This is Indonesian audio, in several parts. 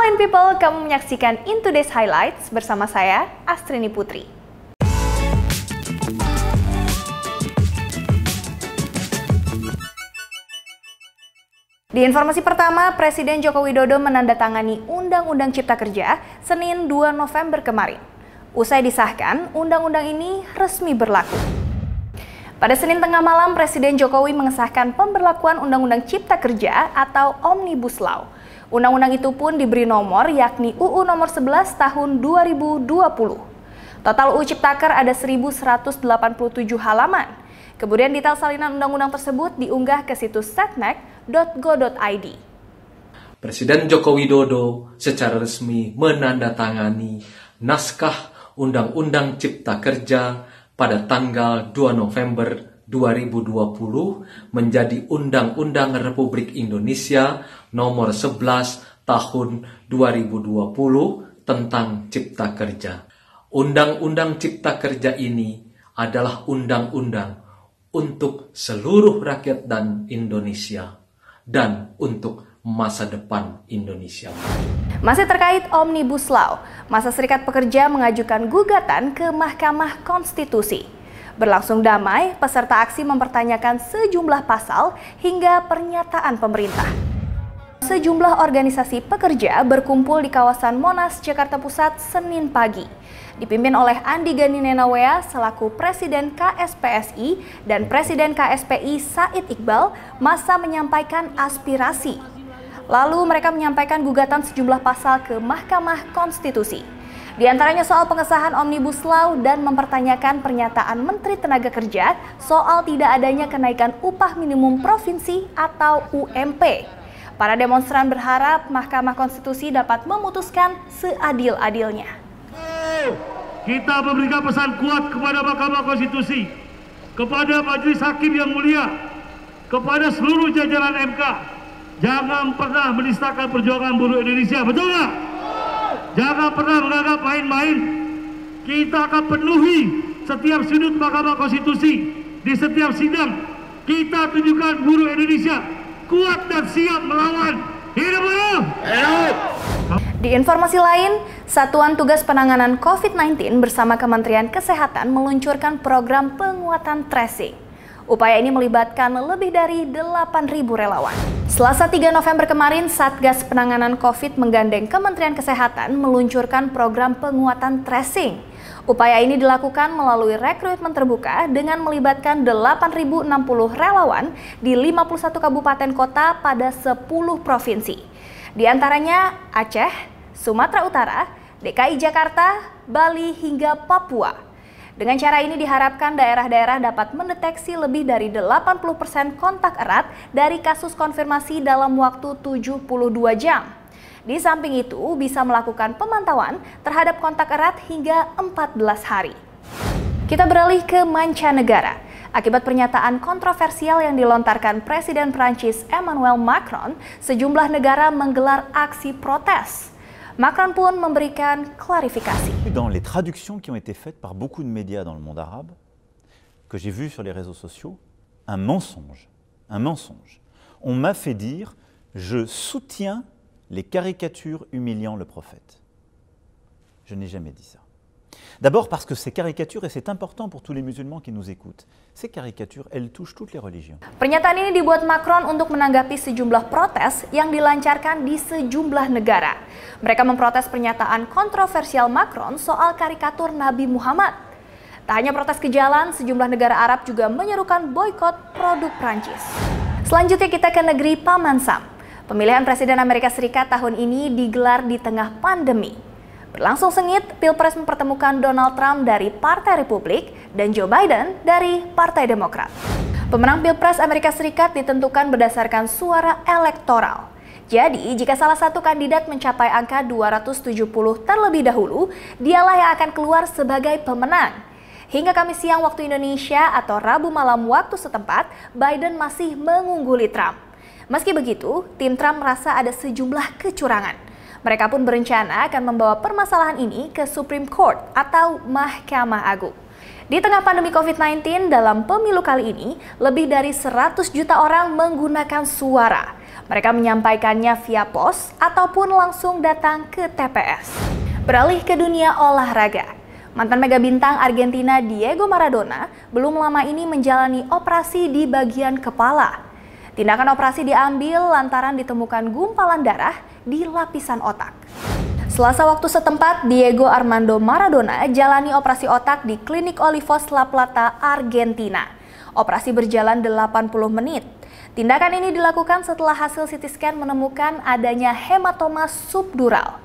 Halo In People, kamu menyaksikan In Today's Highlights bersama saya, Astrini Putri. Di informasi pertama, Presiden Joko Widodo menandatangani Undang-Undang Cipta Kerja Senin 2 November kemarin. Usai disahkan, undang-undang ini resmi berlaku. Pada Senin tengah malam, Presiden Jokowi mengesahkan pemberlakuan Undang-Undang Cipta Kerja atau Omnibus Law. Undang-undang itu pun diberi nomor yakni UU nomor 11 tahun 2020. Total UU Ciptaker ada 1187 halaman. Kemudian detail salinan undang-undang tersebut diunggah ke situs setnek.go.id. Presiden Joko Widodo secara resmi menandatangani naskah Undang-Undang Cipta Kerja pada tanggal 2 November 2020 menjadi Undang-Undang Republik Indonesia nomor 11 tahun 2020 tentang Cipta Kerja. Undang-Undang Cipta Kerja ini adalah undang-undang untuk seluruh rakyat dan Indonesia dan untuk masa depan Indonesia. Masih terkait Omnibus Law, Masa Serikat Pekerja mengajukan gugatan ke Mahkamah Konstitusi. Berlangsung damai, peserta aksi mempertanyakan sejumlah pasal hingga pernyataan pemerintah. Sejumlah organisasi pekerja berkumpul di kawasan Monas, Jakarta Pusat, Senin pagi. Dipimpin oleh Andi Gani Nenawea selaku Presiden KSPSI dan Presiden KSPI Said Iqbal, masa menyampaikan aspirasi. Lalu mereka menyampaikan gugatan sejumlah pasal ke Mahkamah Konstitusi. Di antaranya soal pengesahan Omnibus Law dan mempertanyakan pernyataan Menteri Tenaga Kerja soal tidak adanya kenaikan upah minimum provinsi atau UMP. Para demonstran berharap Mahkamah Konstitusi dapat memutuskan seadil-adilnya. Kita memberikan pesan kuat kepada Mahkamah Konstitusi, kepada Majelis Hakim yang mulia, kepada seluruh jajaran MK. Jangan pernah menistakan perjuangan buruh Indonesia, betul nggak? Jangan pernah menganggap main-main. Kita akan penuhi setiap sudut Mahkamah Konstitusi. Di setiap sidang, kita tunjukkan buruh Indonesia kuat dan siap melawan. Hidup buruh! Hidup! Di informasi lain, Satuan Tugas Penanganan COVID-19 bersama Kementerian Kesehatan meluncurkan program penguatan tracing. Upaya ini melibatkan lebih dari 8.000 relawan. Selasa 3 November kemarin, Satgas Penanganan COVID menggandeng Kementerian Kesehatan meluncurkan program penguatan tracing. Upaya ini dilakukan melalui rekrutmen terbuka dengan melibatkan 8.060 relawan di 51 kabupaten kota pada 10 provinsi. Di antaranya Aceh, Sumatera Utara, DKI Jakarta, Bali hingga Papua. Dengan cara ini diharapkan daerah-daerah dapat mendeteksi lebih dari 80% kontak erat dari kasus konfirmasi dalam waktu 72 jam. Di samping itu bisa melakukan pemantauan terhadap kontak erat hingga 14 hari. Kita beralih ke mancanegara. Akibat pernyataan kontroversial yang dilontarkan Presiden Prancis Emmanuel Macron, sejumlah negara menggelar aksi protes. Macron pun memberikan klarifikasi. Dans les traductions qui ont été faites par beaucoup de médias dans le monde arabe, que j'ai vu sur les réseaux sociaux, un mensonge. On m'a fait dire, je soutiens les caricatures humiliant le prophète. Je n'ai jamais dit ça. D'abord parce que ces caricatures, et c'est important pour tous les musulmans qui nous écoutent, ces caricatures, elles touchent toutes les religions. Pernyataan ini dibuat Macron untuk menanggapi sejumlah protes yang dilancarkan di sejumlah negara. Mereka memprotes pernyataan kontroversial Macron soal karikatur Nabi Muhammad. Tak hanya protes ke jalan, sejumlah negara Arab juga menyerukan boikot produk Prancis. Selanjutnya kita ke negeri Paman Sam. Pemilihan Presiden Amerika Serikat tahun ini digelar di tengah pandemi. Berlangsung sengit, Pilpres mempertemukan Donald Trump dari Partai Republik dan Joe Biden dari Partai Demokrat. Pemenang Pilpres Amerika Serikat ditentukan berdasarkan suara elektoral. Jadi, jika salah satu kandidat mencapai angka 270 terlebih dahulu, dialah yang akan keluar sebagai pemenang. Hingga Kamis siang waktu Indonesia atau Rabu malam waktu setempat, Biden masih mengungguli Trump. Meski begitu, tim Trump merasa ada sejumlah kecurangan. Mereka pun berencana akan membawa permasalahan ini ke Supreme Court atau Mahkamah Agung. Di tengah pandemi COVID-19, dalam pemilu kali ini, lebih dari 100 juta orang menggunakan suara. Mereka menyampaikannya via pos ataupun langsung datang ke TPS. Beralih ke dunia olahraga. Mantan mega bintang Argentina Diego Maradona belum lama ini menjalani operasi di bagian kepala. Tindakan operasi diambil lantaran ditemukan gumpalan darah di lapisan otak. Selasa waktu setempat, Diego Armando Maradona jalani operasi otak di Klinik Olivos La Plata, Argentina. Operasi berjalan 80 menit. Tindakan ini dilakukan setelah hasil CT scan menemukan adanya hematoma subdural.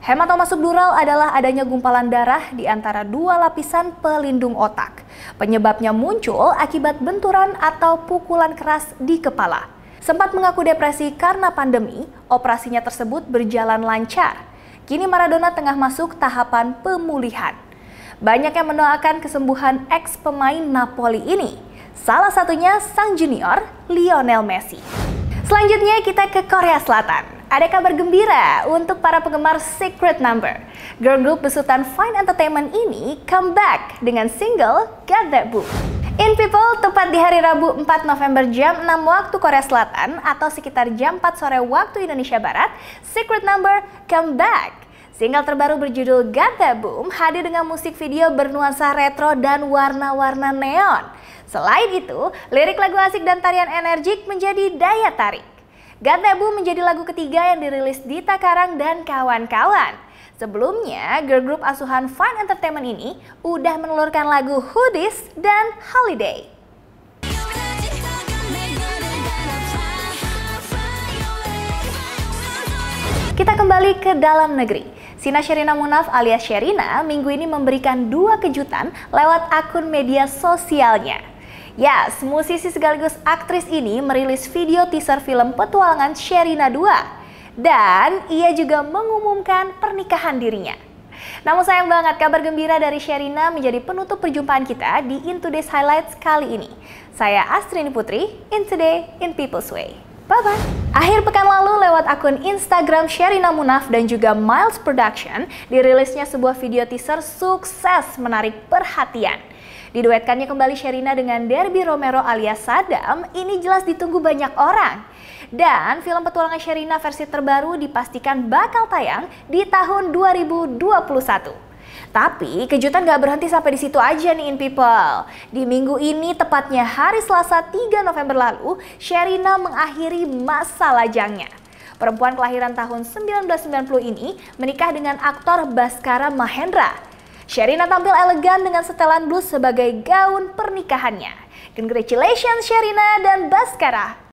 Hematoma subdural adalah adanya gumpalan darah di antara dua lapisan pelindung otak. Penyebabnya muncul akibat benturan atau pukulan keras di kepala. Sempat mengaku depresi karena pandemi, operasinya tersebut berjalan lancar. Kini Maradona tengah masuk tahapan pemulihan. Banyak yang mendoakan kesembuhan ex-pemain Napoli ini. Salah satunya sang junior Lionel Messi. Selanjutnya kita ke Korea Selatan. Ada kabar gembira untuk para penggemar Secret Number. Girl group besutan Fine Entertainment ini comeback dengan single Got That Boom. In People, tepat di hari Rabu 4 November jam 6 waktu Korea Selatan atau sekitar jam 4 sore waktu Indonesia Barat, Secret Number comeback. Single terbaru berjudul Got That Boom hadir dengan musik video bernuansa retro dan warna-warna neon. Selain itu, lirik lagu asik dan tarian energik menjadi daya tarik. Got That Boom menjadi lagu ketiga yang dirilis Dita Karang dan kawan-kawan. Sebelumnya, girl group asuhan Fine Entertainment ini udah menelurkan lagu Who Dis dan Holiday. Kita kembali ke dalam negeri. Sina Sherina Munaf alias Sherina minggu ini memberikan dua kejutan lewat akun media sosialnya. Yes, musisi sekaligus aktris ini merilis video teaser film petualangan Sherina 2. Dan ia juga mengumumkan pernikahan dirinya. Namun sayang banget kabar gembira dari Sherina menjadi penutup perjumpaan kita di In Today's Highlights kali ini. Saya Astrini Putri, In Today, In People's Way. Bye-bye. Akhir pekan lalu lewat akun Instagram Sherina Munaf dan juga Miles Production dirilisnya sebuah video teaser sukses menarik perhatian. Diduetkannya kembali Sherina dengan Derby Romero alias Saddam, ini jelas ditunggu banyak orang. Dan film petualangan Sherina versi terbaru dipastikan bakal tayang di tahun 2021. Tapi kejutan gak berhenti sampai di situ aja nih In People. Di minggu ini tepatnya hari Selasa 3 November lalu, Sherina mengakhiri masa lajangnya. Perempuan kelahiran tahun 1990 ini menikah dengan aktor Baskara Mahendra. Sherina tampil elegan dengan setelan blus sebagai gaun pernikahannya. Congratulations Sherina dan Baskara.